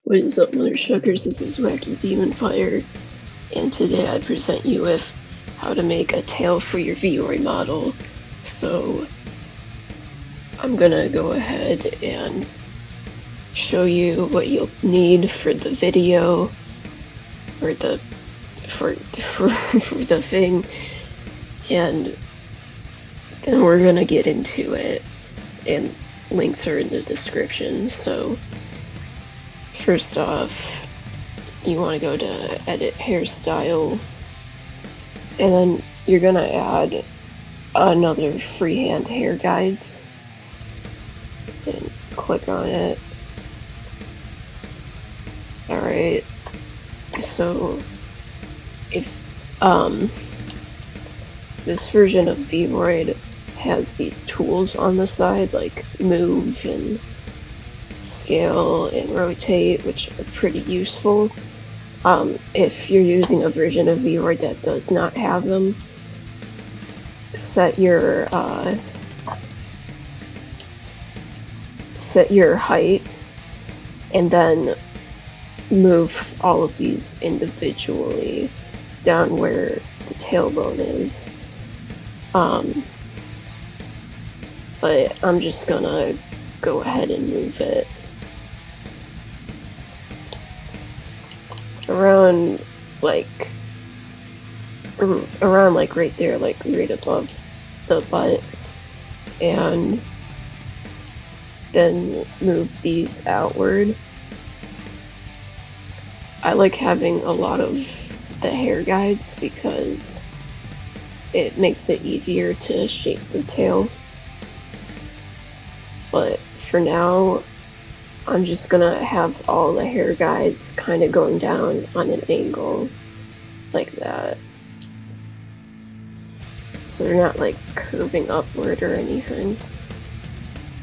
What is up, Mother Shuckers? This is Wacky Demon Fire, and today I present you with how to make a tail for your Vroid model. So, I'm gonna go ahead and show you what you'll need for the video, or for the thing, and then we're gonna get into it, and links are in the description. So, first off, you want to go to edit hairstyle, and then you're gonna add another freehand hair guides, and click on it. Alright, so if this version of Vroid has these tools on the side like move and scale and rotate, which are pretty useful. If you're using a version of Vroid that does not have them, set your height and then move all of these individually down where the tailbone is. But I'm just gonna go ahead and move it around like right there, like right above the butt, and then move these outward. I like having a lot of the hair guides because it makes it easier to shape the tail. But for now, I'm just gonna have all the hair guides kind of going down on an angle like that. So they're not like curving upward or anything.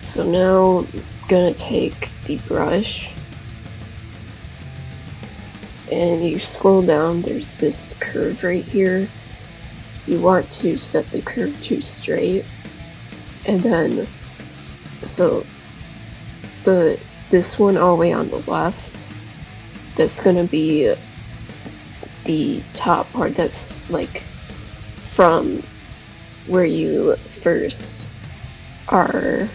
So now I'm gonna take the brush and you scroll down, there's this curve right here. You want to set the curve to straight, and then so this one all the way on the left, that's gonna be the top part, that's like from where you first are,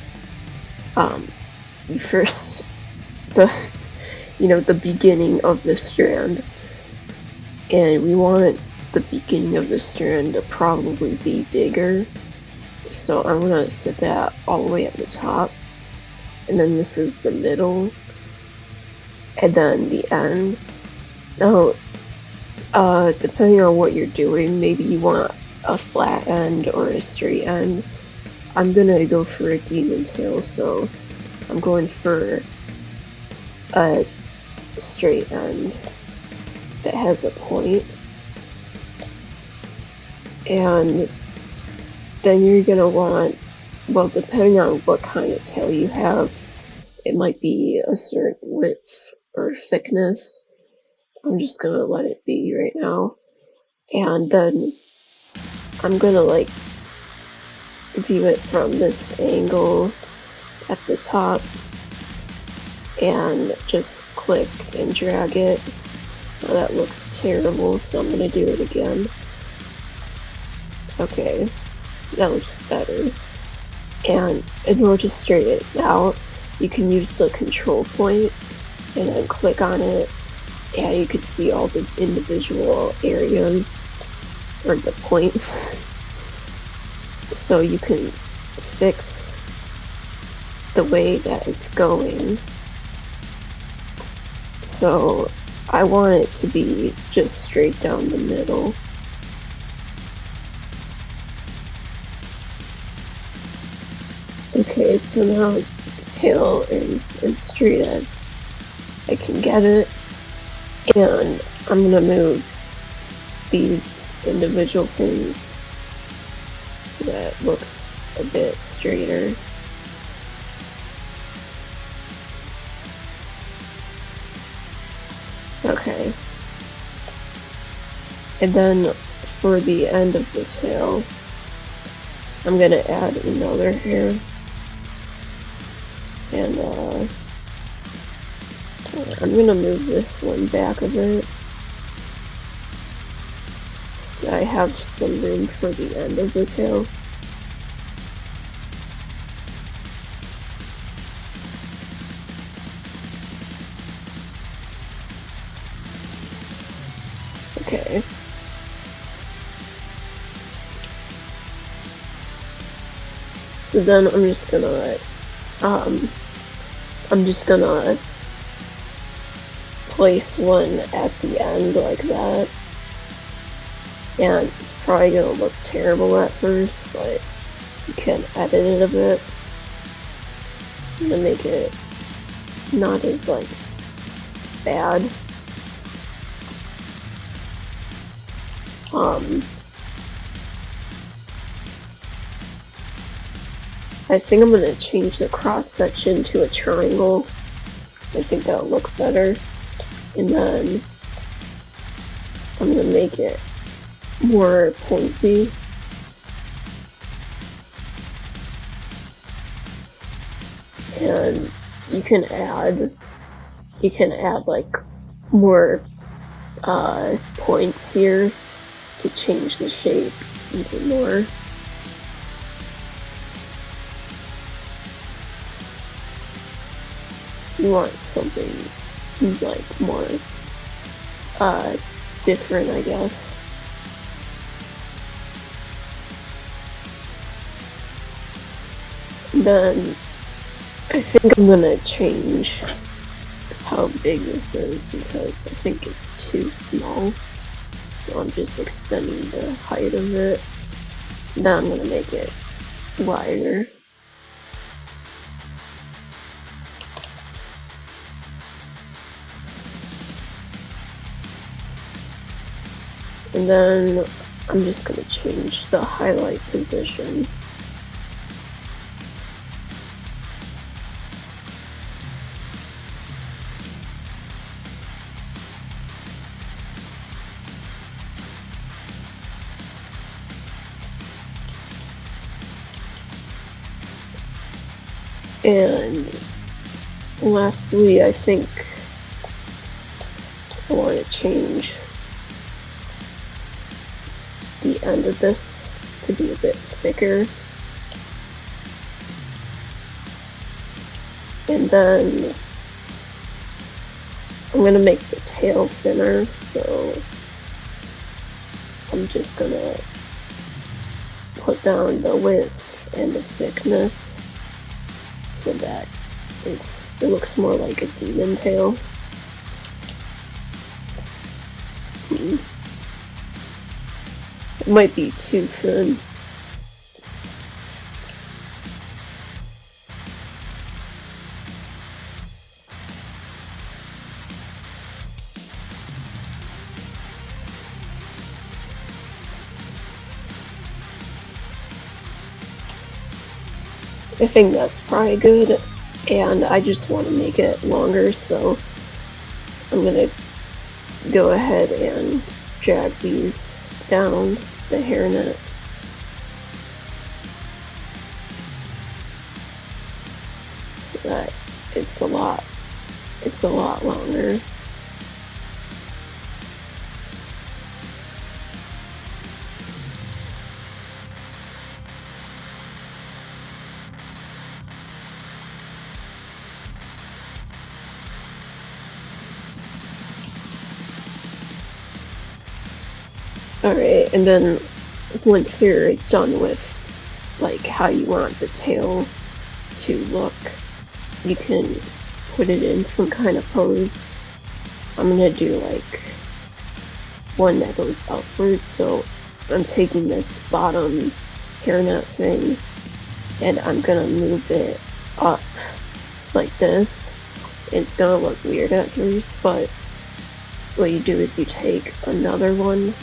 the beginning of the strand, and we want the beginning of the strand to probably be bigger. So I'm gonna set that all the way at the top, and then this is the middle, and then the end. Now, depending on what you're doing, maybe you want a flat end or a straight end. I'm gonna go for a demon tail, so I'm going for a straight end that has a point. And then you're gonna want, well, depending on what kind of tail you have, it might be a certain width or thickness. I'm just gonna let it be right now. And then I'm gonna like view it from this angle at the top and just click and drag it. Now that looks terrible, so I'm gonna do it again. Okay, that looks better. And in order to straighten it out, you can use the control point and then click on it, and you can see all the individual areas or the points. So you can fix the way that it's going. So I want it to be just straight down the middle. Okay, so now the tail is as straight as I can get it, and I'm gonna move these individual things so that it looks a bit straighter. Okay. And then for the end of the tail, I'm gonna add another hair. And I'm gonna move this one back a bit. So I have some room for the end of the tail. Okay. So then I'm just gonna place one at the end like that. And it's probably gonna look terrible at first, but you can edit it a bit. I'm gonna make it not as like bad. I think I'm gonna change the cross section to a triangle, so I think that'll look better. And then I'm gonna make it more pointy. And you can add like more points here to change the shape even more. You want something like more different, I guess. Then I think I'm gonna change how big this is because I think it's too small. So I'm just extending the height of it. Now I'm gonna make it wider. And then I'm just gonna change the highlight position. And lastly, I think I want to change the end of this to be a bit thicker. And then I'm going to make the tail thinner, so I'm just going to put down the width and the thickness so that it looks more like a demon tail. It might be too thin. I think that's probably good, and I just want to make it longer, so I'm gonna go ahead and drag these down the hairnet. So that it's a lot longer. Alright, and then once you're done with like how you want the tail to look, you can put it in some kind of pose. I'm gonna do like one that goes upwards, so I'm taking this bottom hairnet thing and I'm gonna move it up like this. It's gonna look weird at first, but what you do is you take another one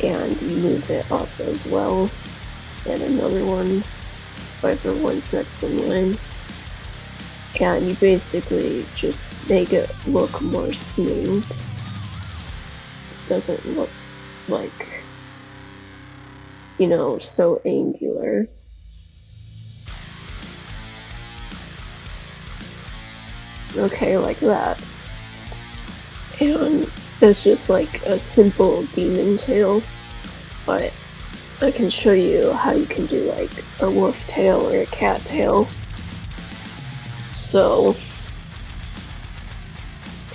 and you move it up as well, and another one, whatever one's next in line, and you basically just make it look more smooth. It doesn't look like, you know, so angular. Okay, like that. And that's just like a simple demon tail, but I can show you how you can do like a wolf tail or a cat tail. So,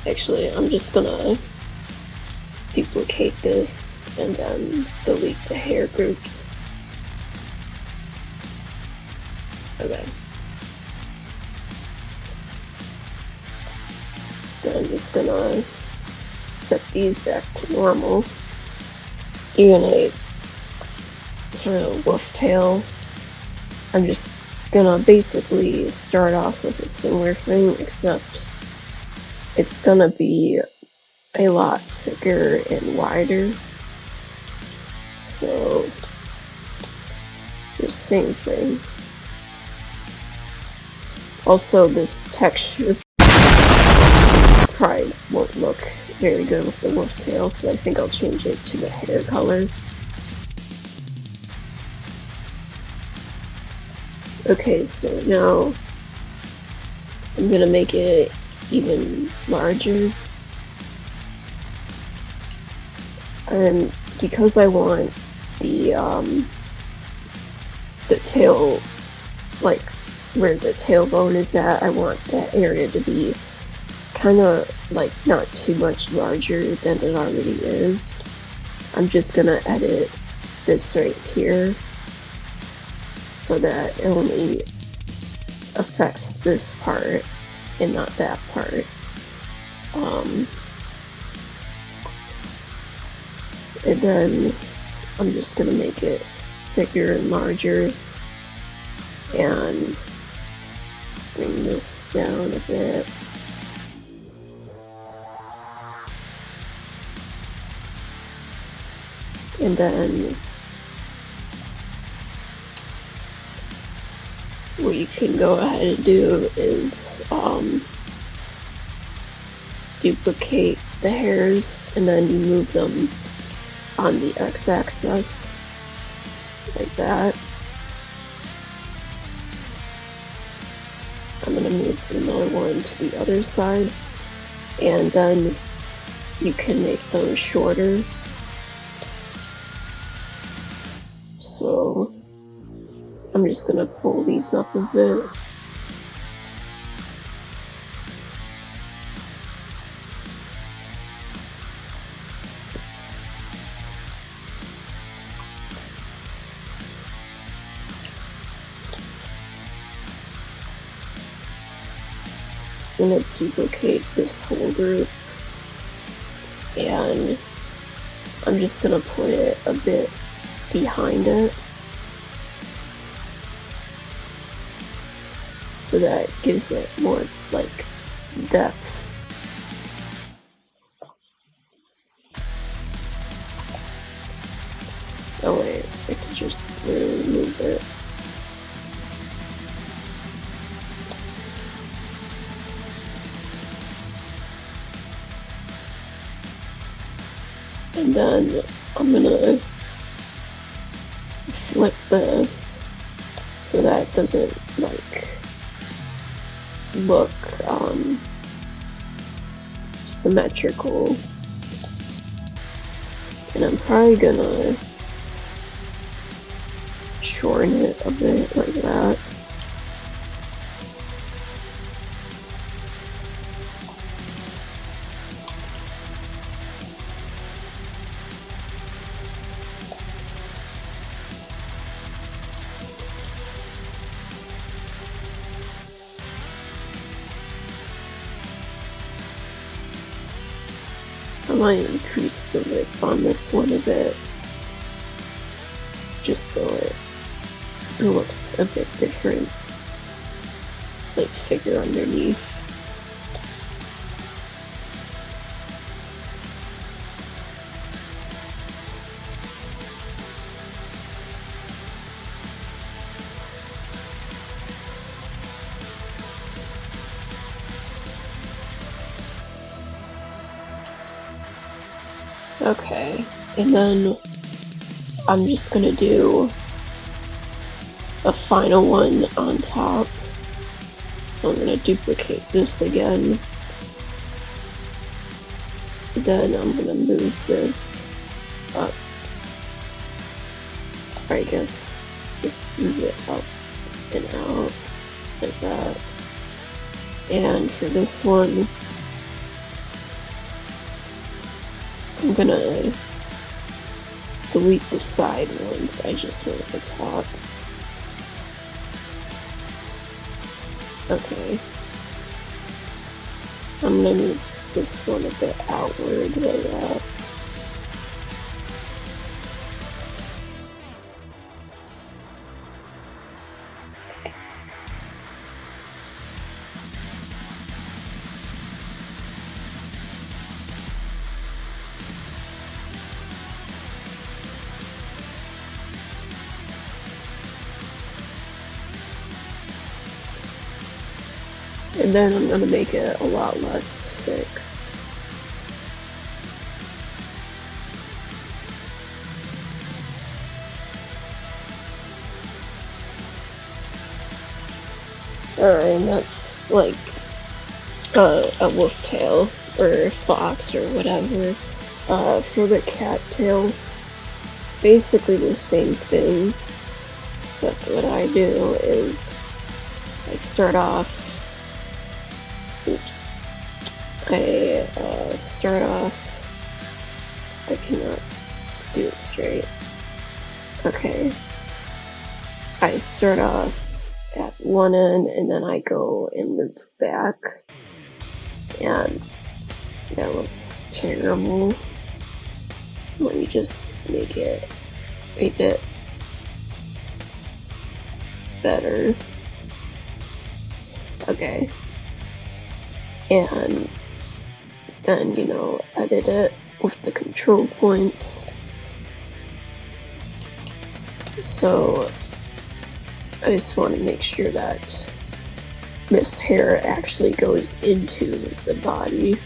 actually, I'm just gonna duplicate this and then delete the hair groups. Okay. Then I'm just gonna set these back to normal. You're gonna, for the wolf tail, I'm just gonna basically start off with a similar thing, except it's gonna be a lot thicker and wider. So, the same thing. Also, this texture probably won't look very good with the wolf tail, so I think I'll change it to the hair color. Okay, so now I'm gonna make it even larger. And because I want the tail, like where the tailbone is at, I want that area to be kind of like not too much larger than it already is. I'm just gonna edit this right here so that it only affects this part and not that part. And then I'm just gonna make it thicker and larger and bring this down a bit. And then what you can go ahead and do is duplicate the hairs and then you move them on the x-axis like that. I'm gonna move another one to the other side, and then you can make those shorter. So I'm just gonna pull these up a bit. I'm gonna duplicate this whole group, and I'm just gonna put it a bit behind it so that it gives it more like depth. Oh wait, I could just literally move it. And then I'm gonna flip this so that it doesn't like look symmetrical. And I'm probably gonna shorten it a bit like that. I might increase the width on this one a bit, just so it looks a bit different, like figure underneath. Okay, and then I'm just gonna do a final one on top So I'm going to duplicate this again. Then I'm going to move this up. Or I guess just move it up and out like that. And for this one, I'm going to delete the side ones. I just want the top. Okay. I'm gonna move this one a bit outward like that. And then I'm gonna make it a lot less thick. Alright, and that's like a wolf tail or fox or whatever. For the cat tail, basically the same thing, except what I do is I start off. Oops. I start off. I cannot do it straight. Okay. I start off at one end and then I go and loop back. And that looks terrible. Let me just make it a bit better. Okay. And then, you know, edit it with the control points. So I just want to make sure that this hair actually goes into the body.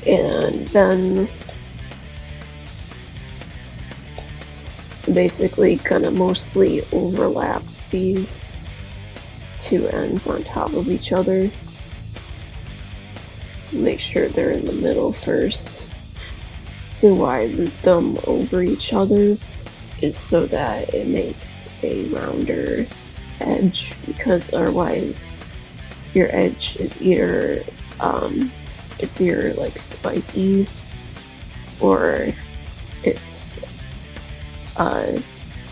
And then basically gonna mostly overlap these two ends on top of each other. Make sure they're in the middle first. So why I loop them over each other is so that it makes a rounder edge, because otherwise your edge is either like spiky or it's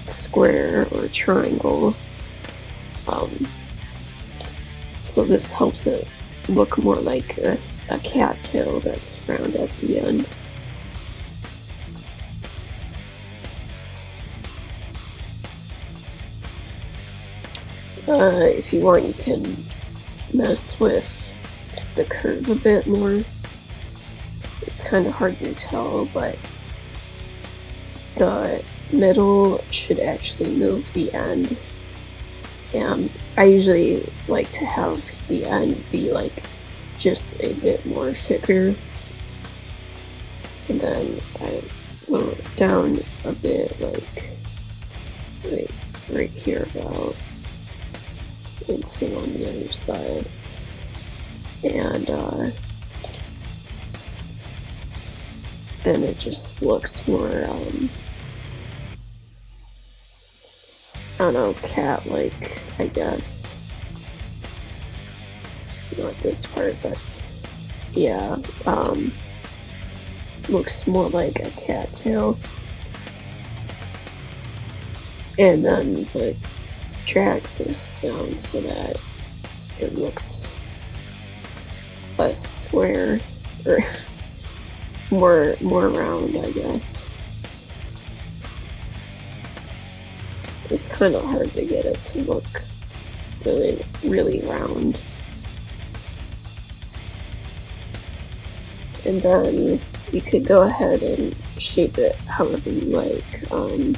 square or triangle. So this helps it look more like a cattail that's round at the end. If you want, you can mess with the curve a bit more. It's kind of hard to tell, but the middle should actually move the end. And I usually like to have the end be like just a bit more thicker. And then I go down a bit, like right here about. And same on the other side. And then it just looks more, I don't know, cat-like, I guess. Not this part, but yeah, looks more like a cattail. And then, like, drag this down so that it looks less square, or more round, I guess. It's kind of hard to get it to look really round. And then you could go ahead and shape it however you like. I'm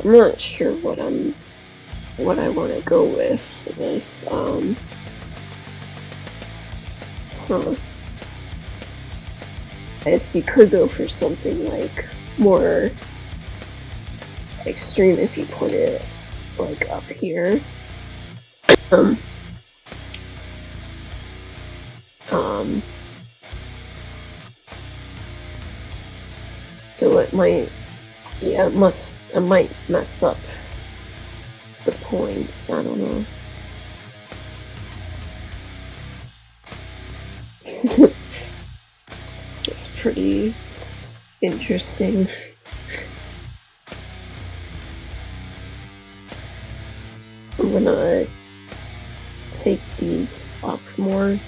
not sure what I want to go with for this. I guess you could go for something like more extreme if you put it like up here. So it might, yeah, it might mess up the points, I don't know. It's pretty interesting. I'm gonna take these up more.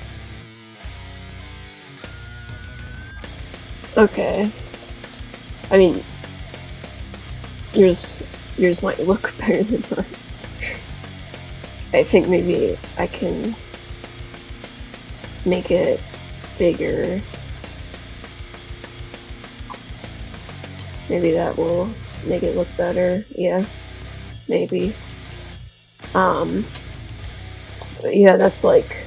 Okay. I mean, yours might look better than mine. I think maybe I can make it bigger. Maybe that will make it look better. Yeah, maybe. But yeah, that's like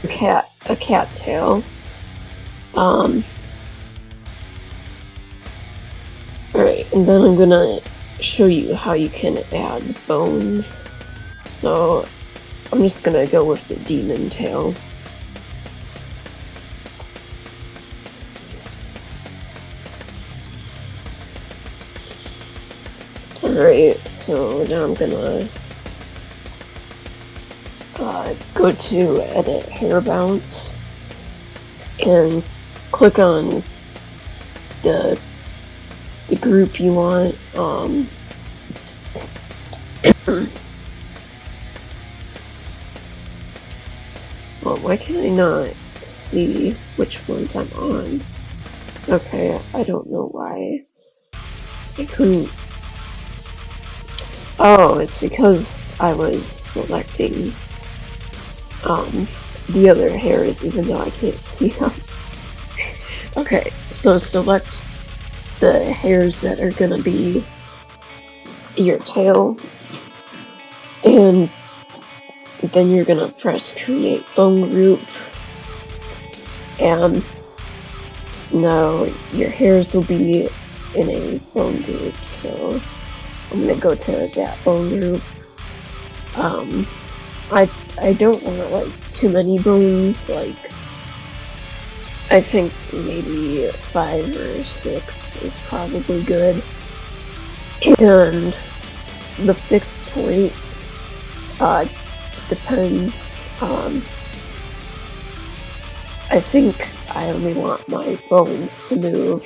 a cat tail. Alright, and then I'm gonna show you how you can add bones. So I'm just gonna go with the demon tail. Alright, so now I'm gonna go to edit hair bounce and click on the group you want. Well, why can I not see which ones I'm on? Okay, I don't know why I couldn't. Oh, it's because I was selecting the other hairs even though I can't see them. Okay, so select the hairs that are gonna be your tail, and then you're gonna press create bone group, and now your hairs will be in a bone group. So I'm gonna go to that bone group. I don't want like too many bones, like I think maybe 5 or 6 is probably good. And the fixed point depends. I think I only want my bones to move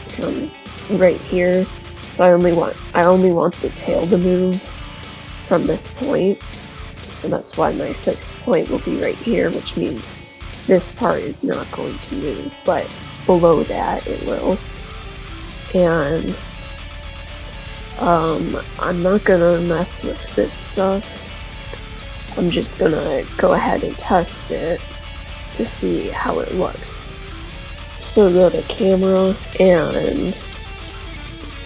from right here. So I only want the tail to move from this point. So that's why my fixed point will be right here, which means this part is not going to move, but below that it will. And I'm not gonna mess with this stuff. I'm just gonna go ahead and test it to see how it looks. So go to camera, and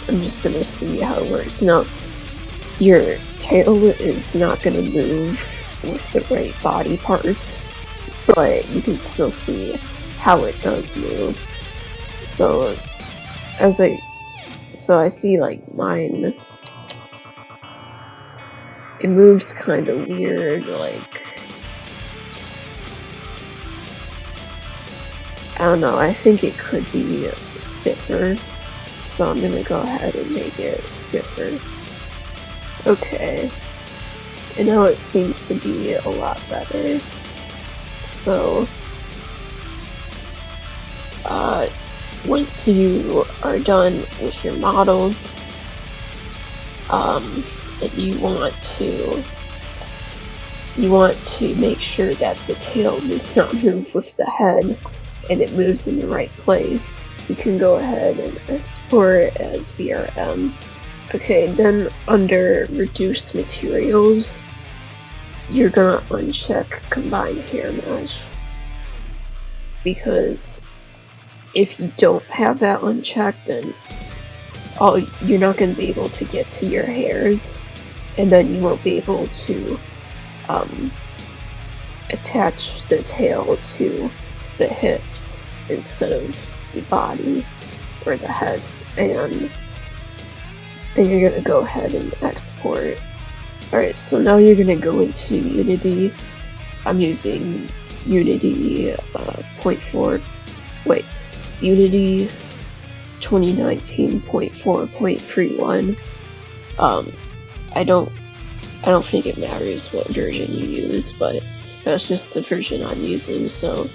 I'm just gonna see how it works. Now, your tail is not gonna move with the right body parts, but you can still see how it does move. So I see like mine, it moves kind of weird, like I don't know, I think it could be stiffer, so I'm gonna go ahead and make it stiffer. Okay, and now it seems to be a lot better. So once you are done with your model, and you want to make sure that the tail does not move with the head and it moves in the right place, you can go ahead and export as VRM. Okay, then under reduce materials, you're gonna uncheck combine hair mesh, because if you don't have that unchecked, then you're not going to be able to get to your hairs, and then you won't be able to attach the tail to the hips instead of the body or the head. and then you're gonna go ahead and export. Alright, so now you're gonna go into Unity. I'm using Unity Unity 2019.4.31. I don't think it matters what version you use, but that's just the version I'm using, so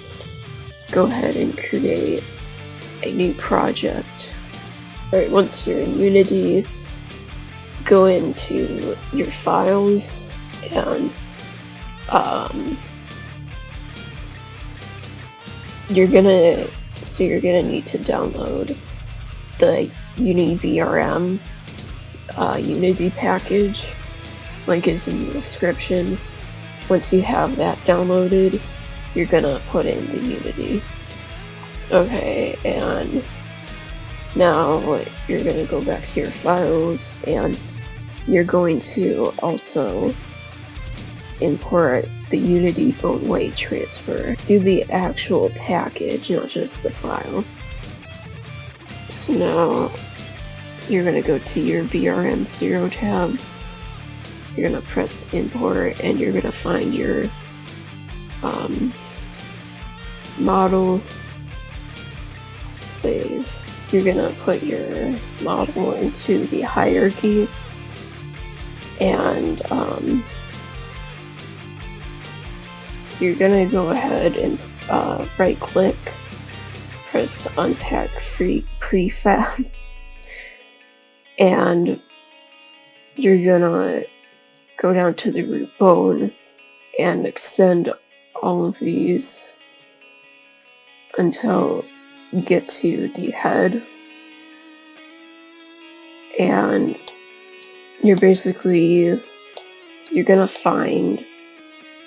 go ahead and create a new project. Alright, once you're in Unity, go into your files and you're gonna need to download the Uni VRM Unity package. Link is in the description. Once you have that downloaded, you're gonna put in the Unity. Okay, and now you're gonna go back to your files and you're going to also import the Unity bone weight transfer. Do the actual package, not just the file. So now you're gonna go to your VRM0 tab. You're gonna press import and you're gonna find your model, save. You're gonna put your model into the hierarchy and you're gonna go ahead and right click, press unpack prefab, and you're gonna go down to the root bone and extend all of these until you get to the head, and you're gonna find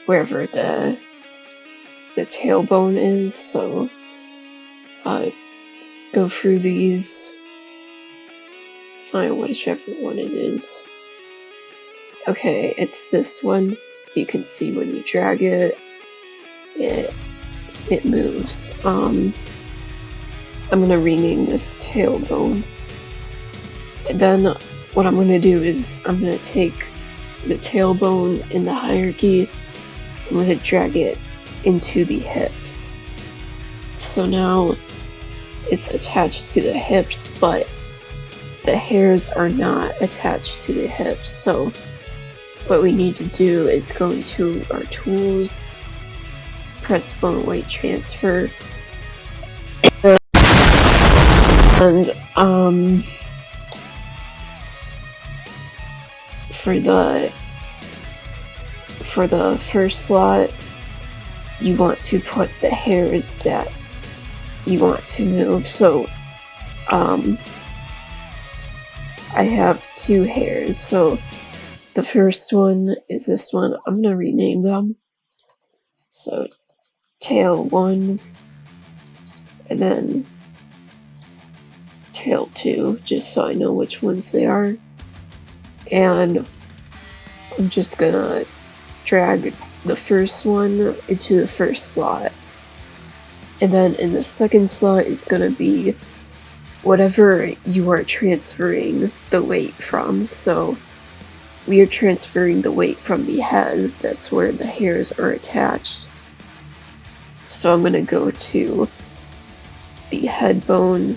wherever the tailbone is, so go through these, find whichever one it is. Okay, it's this one, so you can see when you drag it, it moves. I'm gonna rename this tailbone, and then what I'm gonna do is I'm gonna take the tailbone in the hierarchy, I'm gonna drag it into the hips. So now it's attached to the hips, but the hairs are not attached to the hips. So what we need to do is go into our tools, press bone weight transfer, and for the first slot, you want to put the hairs that you want to move. So I have two hairs, so the first one is this one. I'm gonna rename them. So tail 1, and then tail 2, just so I know which ones they are. And I'm just gonna drag the first one into the first slot. And then in the second slot is gonna be whatever you are transferring the weight from. So we are transferring the weight from the head, that's where the hairs are attached. So I'm gonna go to the head bone,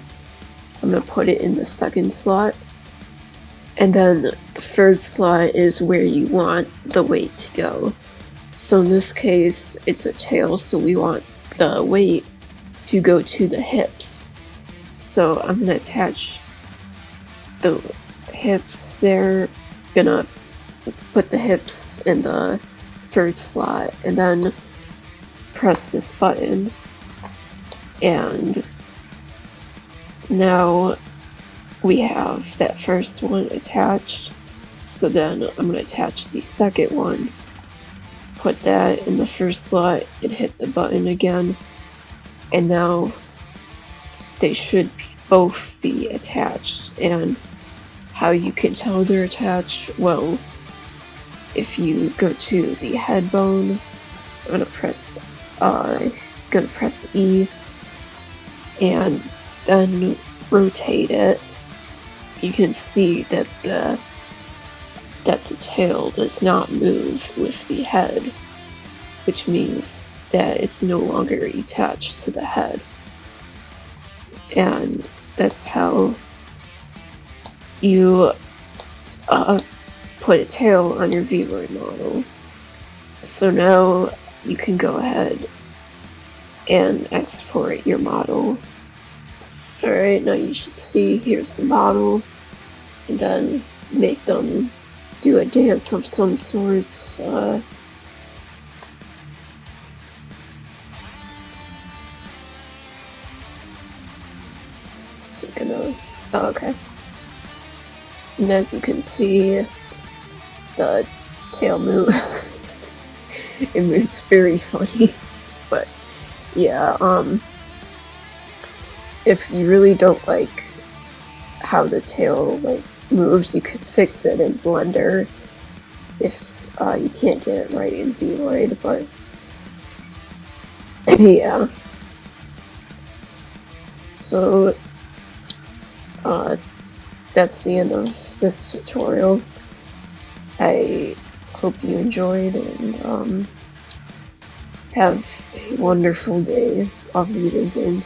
I'm gonna put it in the second slot, and then the third slot is where you want the weight to go. So in this case, it's a tail, so we want the weight to go to the hips. So I'm gonna attach the hips there, gonna put the hips in the third slot, and then press this button, and now we have that first one attached. So then I'm going to attach the second one, put that in the first slot, and hit the button again, and now they should both be attached. And how you can tell they're attached, well, if you go to the head bone, I'm gonna press E, and then rotate it you can see that the tail does not move with the head, which means that it's no longer attached to the head. And that's how you put a tail on your Vroid model. So now you can go ahead and export your model. Alright, now you should see, here's the model, and then make them do a dance of some sorts. So gonna, oh, okay. And as you can see, the tail moves. It moves very funny. But yeah, if you really don't like how the tail like moves, you could fix it in Blender if you can't get it right in Vroid, but yeah. So that's the end of this tutorial. I hope you enjoyed, and have a wonderful day. Auf Wiedersehen.